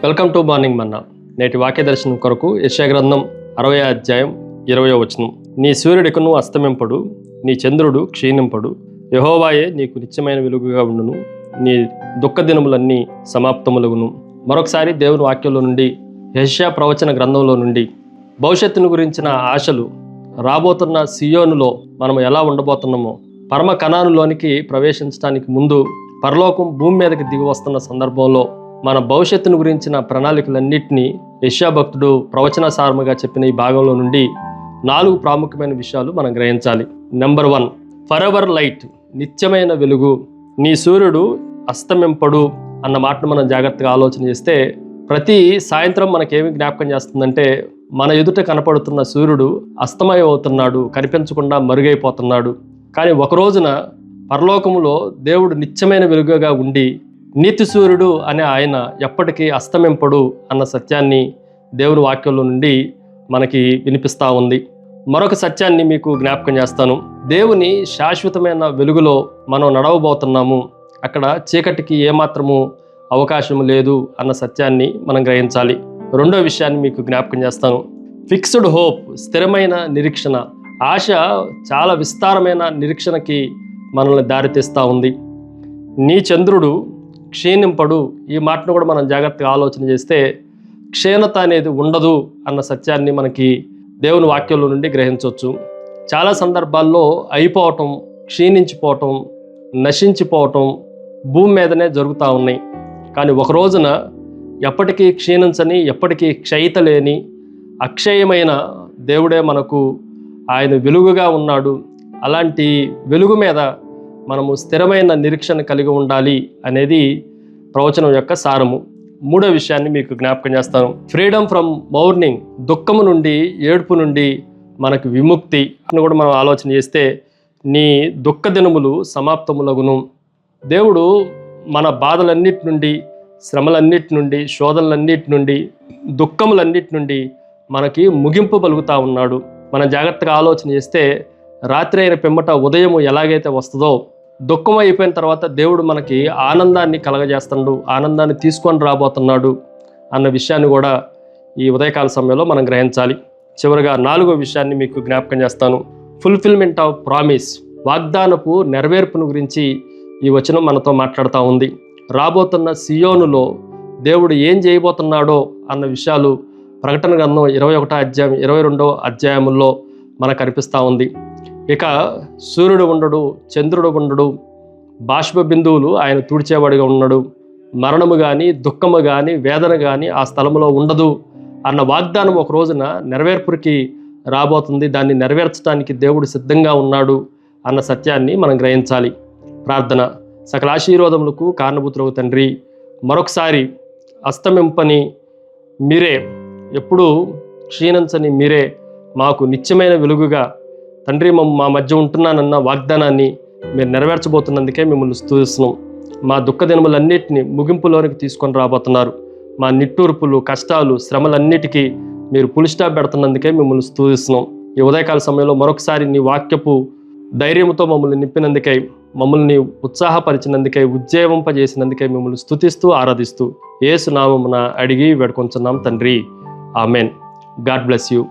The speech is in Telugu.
వెల్కమ్ టు మార్నింగ్ మన్నా. నేటి వాక్య దర్శనం కొరకు యెషయా గ్రంథం 60వ అధ్యాయం 20వ వచనం. నీ సూర్యుడికును అస్తమింపడు, నీ చంద్రుడు క్షీణింపడు, యెహోవాయే నీకు నిత్యమైన వెలుగుగా ఉండును, నీ దుఃఖ దినములన్నీ సమాప్తములగును. మరొకసారి దేవుని వాక్యంలో నుండి, యెషయా ప్రవచన గ్రంథంలో నుండి భవిష్యత్తును గురించిన ఆశలు, రాబోతున్న సియోనులో మనం ఎలా ఉండబోతున్నామో, పరమ కనానులోనికి ప్రవేశించడానికి ముందు పరలోకం భూమి మీదకి దిగి వస్తున్న సందర్భంలో మన భవిష్యత్తును గురించిన ప్రణాళికలన్నింటినీ యెషయా భక్తుడు ప్రవచనసారముగా చెప్పిన ఈ భాగంలో నుండి 4 ప్రాముఖ్యమైన విషయాలు మనం గ్రహించాలి. నెంబర్ 1, ఫరెవర్ లైట్, నిత్యమైన వెలుగు. నీ సూర్యుడు అస్తమింపడు అన్న మాటను మనం జాగ్రత్తగా ఆలోచన చేస్తే, ప్రతి సాయంత్రం మనకేమి జ్ఞాపకం చేస్తుందంటే, మన ఎదుట కనపడుతున్న సూర్యుడు అస్తమయం అవుతున్నాడు, కనిపించకుండా మరుగైపోతున్నాడు. కానీ ఒక రోజున పరలోకములో దేవుడు నిత్యమైన వెలుగుగా ఉండి, నీతి సూర్యుడు అనే ఆయన ఎప్పటికీ అస్తమింపడు అన్న సత్యాన్ని దేవుని వాక్యంలో నుండి మనకి వినిపిస్తూ ఉంది. మరొక సత్యాన్ని మీకు జ్ఞాపకం చేస్తాను. దేవుని శాశ్వతమైన వెలుగులో మనం నడవబోతున్నాము. అక్కడ చీకటికి ఏమాత్రము అవకాశం లేదు అన్న సత్యాన్ని మనం గ్రహించాలి. రెండో విషయాన్ని మీకు జ్ఞాపకం చేస్తాను. ఫిక్స్డ్ హోప్, స్థిరమైన నిరీక్షణ. ఆశ చాలా విస్తారమైన నిరీక్షణకి మనల్ని దారితీస్తూ ఉంది. నీ చంద్రుడు క్షీణింపడు, ఈ మాటను కూడా మనం జాగ్రత్తగా ఆలోచన చేస్తే క్షీణత అనేది ఉండదు అన్న సత్యాన్ని మనకి దేవుని వాక్యంలో నుండి గ్రహించవచ్చు. చాలా సందర్భాల్లో అయిపోవటం, క్షీణించిపోవటం, నశించిపోవటం భూమి మీదనే జరుగుతూ ఉన్నాయి. కానీ ఒక రోజున ఎప్పటికీ క్షీణించని, ఎప్పటికీ క్షయిత లేని, అక్షయమైన దేవుడే మనకు ఆయన వెలుగుగా ఉన్నాడు. అలాంటి వెలుగు మీద మనము స్థిరమైన నిరీక్షణ కలిగి ఉండాలి అనేది ప్రవచనం యొక్క సారము. మూడో విషయాన్ని మీకు జ్ఞాపకం చేస్తాను. ఫ్రీడమ్ ఫ్రమ్ మౌర్నింగ్, దుఃఖము నుండి, ఏడుపు నుండి మనకు విముక్తి అని కూడా మనం ఆలోచన చేస్తే, నీ దుఃఖ దినములు సమాప్తములగును. దేవుడు మన బాధలన్నిటి నుండి, శ్రమలన్నిటి నుండి, శోధనలన్నిటి నుండి, దుఃఖములన్నిటి నుండి మనకి ముగింపు పలుకుతూ ఉన్నాడు. మనం జాగ్రత్తగా ఆలోచన చేస్తే, రాత్రి అయిన పిమ్మట ఉదయము ఎలాగైతే వస్తుందో, దుఃఖం అయిపోయిన తర్వాత దేవుడు మనకి ఆనందాన్ని కలగజేస్తున్నాడు, ఆనందాన్ని తీసుకొని రాబోతున్నాడు అన్న విషయాన్ని కూడా ఈ ఉదయకాల సమయంలో మనం గ్రహించాలి. చివరిగా 4వ విషయాన్ని మీకు జ్ఞాపకం చేస్తాను. ఫుల్ఫిల్మెంట్ ఆఫ్ ప్రామిస్, వాగ్దానపు నెరవేర్పును గురించి ఈ వచనం మనతో మాట్లాడుతూ ఉంది. రాబోతున్న సియోనులో దేవుడు ఏం చేయబోతున్నాడో అన్న విషయాలు ప్రకటన గ్రంథం 21వ అధ్యాయం 22వ అధ్యాయంలో మనకు కనిపిస్తూ ఉంది. ఇక సూర్యుడు ఉండడు, చంద్రుడు ఉండడు, బాష్ప బిందువులు ఆయన తుడిచేవాడిగా ఉన్నాడు, మరణము కానీ, దుఃఖము కానీ, వేదన కానీ ఆ స్థలంలో ఉండదు అన్న వాగ్దానం ఒక రోజున నెరవేర్పుకి రాబోతుంది. దాన్ని నెరవేర్చడానికి దేవుడు సిద్ధంగా ఉన్నాడు అన్న సత్యాన్ని మనం గ్రహించాలి. ప్రార్థన. సకల ఆశీర్వాదములకు కారణభూతులకు తండ్రి, మరొకసారి అస్తమింపని మీరే, ఎప్పుడూ క్షీణించని మీరే మాకు నిత్యమైన వెలుగుగా తండ్రి మా మధ్య ఉంటున్నానన్న వాగ్దానాన్ని మీరు నెరవేర్చబోతున్నందుకే మిమ్మల్ని స్తుతిస్తున్నాం. మా దుఃఖ దినములన్నిటిని ముగింపులోనికి తీసుకొని రాబోతున్నారు. మా నిట్టూర్పులు, కష్టాలు, శ్రమలన్నిటికీ మీరు పులి స్టాప్ పెడుతున్నందుకే మిమ్మల్ని స్తుతిస్తున్నాం. ఈ ఉదయకాల సమయంలో మరొకసారి నీ వాక్యపు ధైర్యంతో మమ్మల్ని నింపినందుకై, మమ్మల్ని ఉత్సాహపరిచినందుకై, ఉజ్జీవింపజేసినందుకై మిమ్మల్ని స్తుతిస్తూ ఆరాధిస్తూ యేసు నామమున అడిగి వేడుకొంచున్నాం తండ్రి. ఆమెన్. God bless you.